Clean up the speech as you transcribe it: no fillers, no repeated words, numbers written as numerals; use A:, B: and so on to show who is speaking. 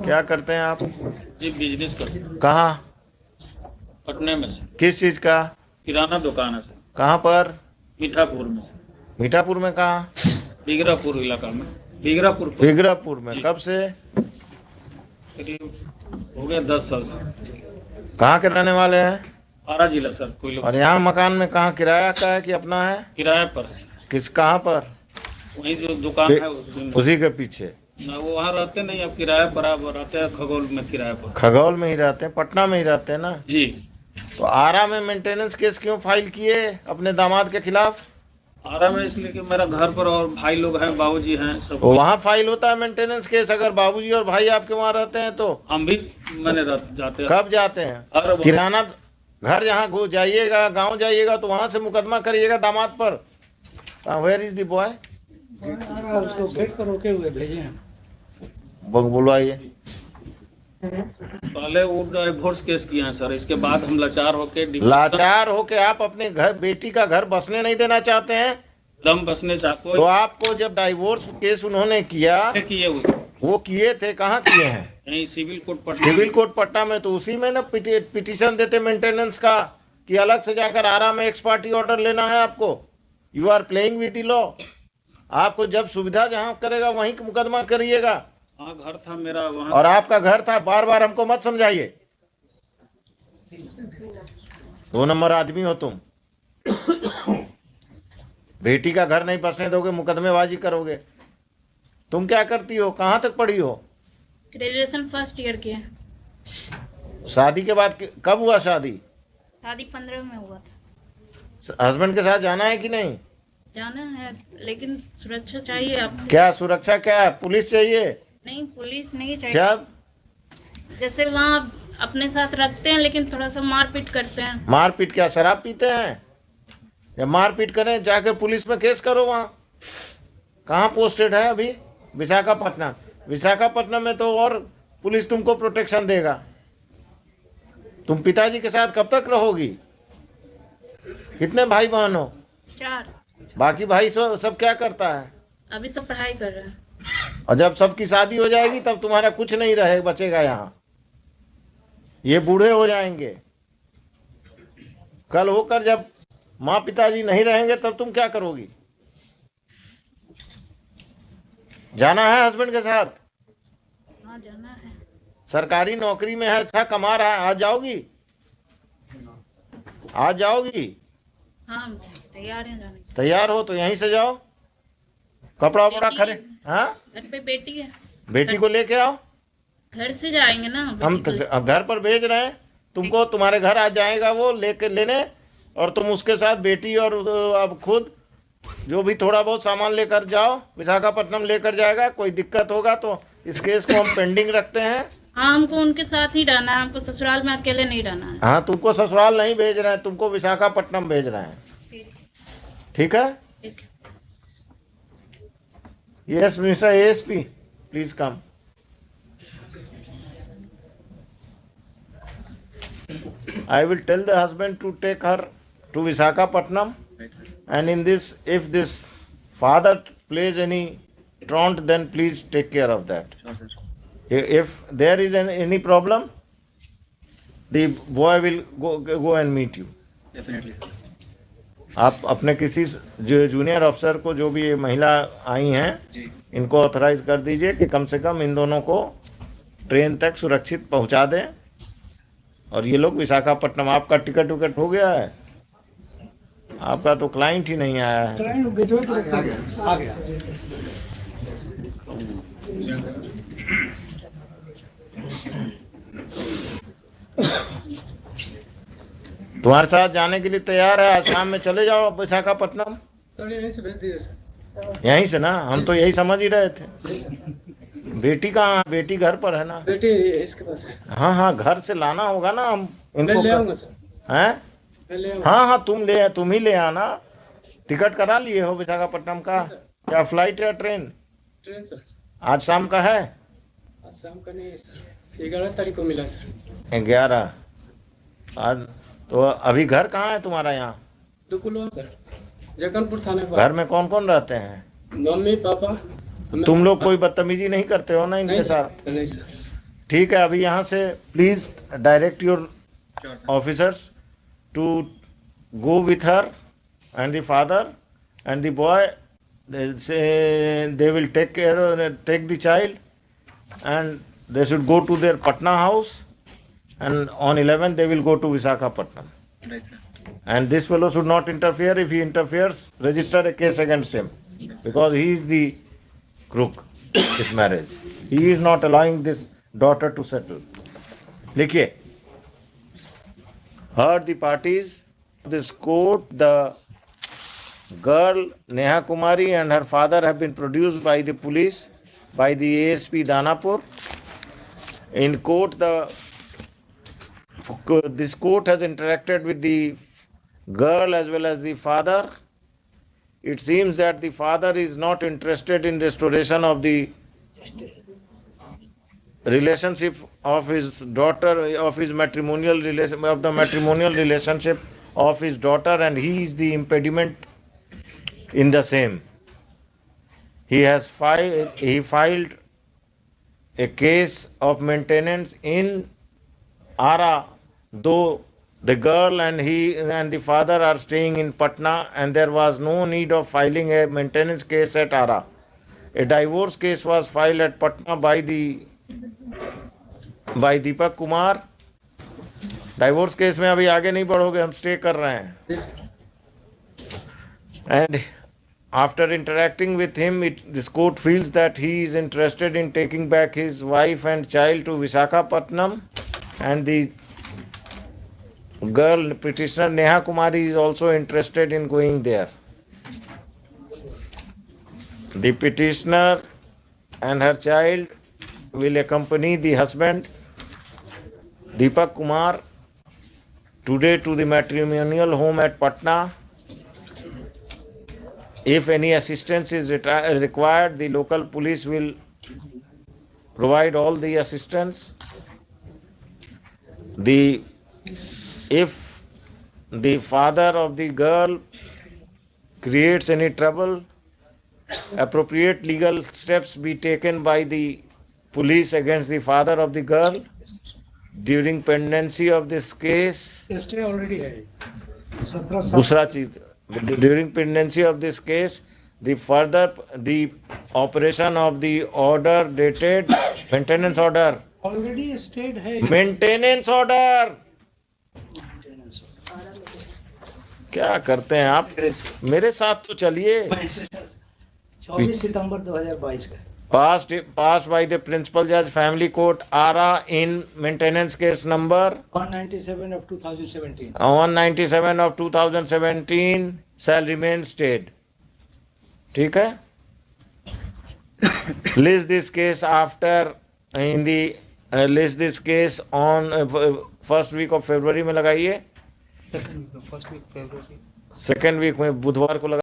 A: क्या करते हैं आप?
B: जी बिजनेस करते हैं
A: कहाँ?
B: पटने में से।
A: किस चीज का?
B: किराना दुकान है सर।
A: कहाँ पर?
B: मीठापुर में से।
A: मीठापुर में कहाँ?
B: बिगरापुर इलाका में। बिगरापुर
A: बिगरापुर में।
B: जी।
A: कब से?
B: करीब हो गया 10 साल से।
A: कहाँ के रहने वाले हैं?
B: आरा जिला सर। कोई लोग
A: और यहाँ मकान में कहाँ किराया का है कि अपना है?
B: किराए पर है सर।
A: किस कहाँ पर?
B: वहीं जो दुकान है
A: उसी के पीछे।
B: ना वो वहाँ रहते नहीं, अब किराए पर आप रहते हैं खगोल में किराए पर।
A: खगौल में ही रहते हैं, पटना में ही रहते हैं ना?
B: जी।
A: तो आरा में मेंटेनेंस केस क्यों फाइल किए अपने दामाद के खिलाफ?
B: आरा में इसलिए कि मेरा घर पर और भाई लोग हैं, बाबूजी हैं सब।
A: वहाँ फाइल होता है मेंटेनेंस केस अगर बाबूजी और भाई आपके वहाँ रहते हैं तो?
B: हम भी जाते हैं।
A: कब जाते हैं? किराना घर जहाँ जाइएगा, गांव जाइएगा तो वहां से मुकदमा करिएगा दामाद पर। Where is the boy?
B: उसको गेट पर रोके हुए भेजे हैं।
A: बुलवाइए।
B: पहले वो डिवोर्स केस किया है सर, इसके बाद हम लाचार होके
A: आप अपने घर बेटी का घर बसने नहीं देना चाहते हैं?
B: दम बसने चाहते
A: तो आपको जब डाइवोर्स केस उन्होंने किया
B: किए हुए
A: वो किए थे, कहाँ किए हैं?
B: नहीं, civil court Patna.
A: Civil court Patna में। तो उसी में ना पिटीशन देते मेंटेनेंस का कि अलग से जाकर आरा में एक्स पार्टी ऑर्डर लेना है आपको। You are playing with the law. आपको जब सुविधा जहां करेगा वहीं मुकदमा करिएगा।
B: हाँ, घर था मेरा वहाँ।
A: और आपका घर था, बार बार हमको मत समझाइए। 2 नंबर आदमी हो तुम। बेटी का घर नहीं बसने दोगे, मुकदमेबाजी करोगे। तुम क्या करती हो? कहाँ तक पढ़ी हो?
C: ग्रेजुएशन फर्स्ट ईयर के।
A: शादी के बाद कब हुआ शादी?
C: शादी 15 में हुआ था।
A: हस्बैंड के साथ जाना है कि नहीं?
C: जाना है, लेकिन सुरक्षा चाहिए आपसे।
A: क्या सुरक्षा? क्या है? पुलिस चाहिए?
C: नहीं, पुलिस नहीं चाहिए।
A: जब
C: जैसे वहाँ अपने साथ रखते हैं लेकिन थोड़ा सा मारपीट करते हैं।
A: मारपीट? क्या शराब पीते हैं? या मारपीट करें जाकर पुलिस में केस करो। वहाँ कहाँ पोस्टेड है अभी? विशाखापट्टनम। विशाखापट्टनम में तो और पुलिस तुमको प्रोटेक्शन देगा। तुम पिताजी के साथ कब तक रहोगी? कितने भाई बहन हो?
C: 4।
A: बाकी भाई सब क्या करता है?
C: अभी सब पढ़ाई कर रहे हैं।
A: और जब सबकी शादी हो जाएगी तब तुम्हारा कुछ नहीं रहे बचेगा यहाँ। ये बूढ़े हो जाएंगे। कल होकर जब माँ पिताजी नहीं रहेंगे तब तुम क्या करोगी? जाना है हस्बैंड के साथ?
C: हाँ, जाना है।
A: सरकारी नौकरी में है, अच्छा कमा रहा है। आज जाओगी? आज जाओगी?
C: हाँ, तैयार हैं जाने के।
A: तैयार हो तो यहीं से जाओ। कपड़ा वपड़ा खरीद। हाँ,
C: घर पे बेटी है।
A: बेटी को लेके आओ।
C: घर से जाएंगे ना।
A: हम तो घर पर भेज रहे हैं तुमको। तुम्हारे घर आ जाएगा वो लेके लेने, और तुम उसके साथ बेटी और अब खुद जो भी थोड़ा बहुत सामान लेकर जाओ। विशाखापट्टनम लेकर जाएगा। कोई दिक्कत होगा तो इस केस को हम पेंडिंग रखते हैं।
C: हाँ, हमको उनके साथ ही रहना है। हमको ससुराल में अकेले नहीं रहना है।
A: हाँ, तुमको ससुराल नहीं भेज रहे हैं, तुमको विशाखापट्टनम भेज रहे हैं। ठीक है?
C: ठीक है।
A: Yes, Mr. ASP, please come. I will tell the husband to take her to Visakhapatnam, and in this, if this father plays any truant, then please take care of that. If there is any problem, the boy will go and meet you.
B: Definitely, sir.
A: आप अपने किसी junior अफसर को, जो भी महिला आई हैं, इनको ऑथराइज कर दीजिए कि कम से कम इन दोनों को ट्रेन तक सुरक्षित पहुंचा दें। और ये लोग विशाखापट्टनम। आपका टिकट विकट हो गया है? आपका तो क्लाइंट ही नहीं आया है।
B: आ गया।
A: तुम्हारे साथ जाने के लिए तैयार है। आज शाम में चले जाओ विशाखापट्टनम।
B: यहीं से भेज दीजिए सर।
A: यहीं से ना? हम तो यही समझ ही रहे थे। बेटी कहाँ? बेटी घर पर है ना?
B: बेटी इसके पास है।
A: हाँ हाँ, घर से लाना होगा ना। हम इनको
B: ले आऊंगा सर।
A: हैं? हाँ, तुम ही ले आना। टिकट करा लिए हो विशाखापट्टनम का? क्या फ्लाइट या ट्रेन?
B: Train sir.
A: आज शाम का है?
B: आज शाम का नहीं है सर, 11 तारीख को मिला सर।
A: 11 आज। तो अभी घर कहाँ है तुम्हारा? यहाँ
B: दुकुलवा सर, जगनपुर थाने पर।
A: घर में कौन कौन रहते हैं?
B: मम्मी पापा
A: तुम लोग कोई बदतमीजी नहीं करते हो ना इनके साथ?
B: नहीं सर।
A: ठीक है, अभी यहाँ से please direct your officers to go with her and the father and the boy. They say they will take take the child, and they should go to their Patna house, and on 11th they will go to Visakhapatnam.
B: Right, sir.
A: And this fellow should not interfere. If he interferes, register a case against him, because he is the crook with marriage. He is not allowing this daughter to settle. Likhiye, heard the parties. This court, the girl Neha Kumari and her father have been produced by the police, by the ASP Danapur. In court, this court has interacted with the girl as well as the father. It seems that the father is not interested in restoration of the relationship of his daughter, of his matrimonial relation, of the matrimonial relationship of his daughter, and he is the impediment in the same. He filed a case of maintenance in Ara, though the girl and he and the father are staying in Patna, and there was no need of filing a maintenance case at Ara. A divorce case was filed at Patna by Deepak Kumar. Divorce case में अभी आगे नहीं बढ़ोगे, हम stay कर रहे हैं. And after interacting with him, this court feels that he is interested in taking back his wife and child to Visakhapatnam, and the girl petitioner Neha Kumari is also interested in going there. The petitioner and her child will accompany the husband Deepak Kumar today to the matrimonial home at Patna. If any assistance is required, the local police will provide all the assistance. If the father of the girl creates any trouble, appropriate legal steps be taken by the police against the father of the girl. During pendency of this case,
D: stay already है 17 साल.
A: दूसरा चीज, during pendency of this case, the operation of the order dated maintenance order.
D: Already stayed है.
A: Maintenance order. क्या करते हैं आप? मेरे साथ तो चलिए.
D: 24 सितंबर 2022 का.
A: Passed by the Principal Judge, Family Court, Ara, in maintenance case number
D: 197 of 2017.
A: 197 of 2017 shall remain stayed. ठीक है? List this case list this case on first week of February में लगाइए.
D: सेकंड वीक, फर्स्ट वीक फरवरी.
A: Second week में बुधवार को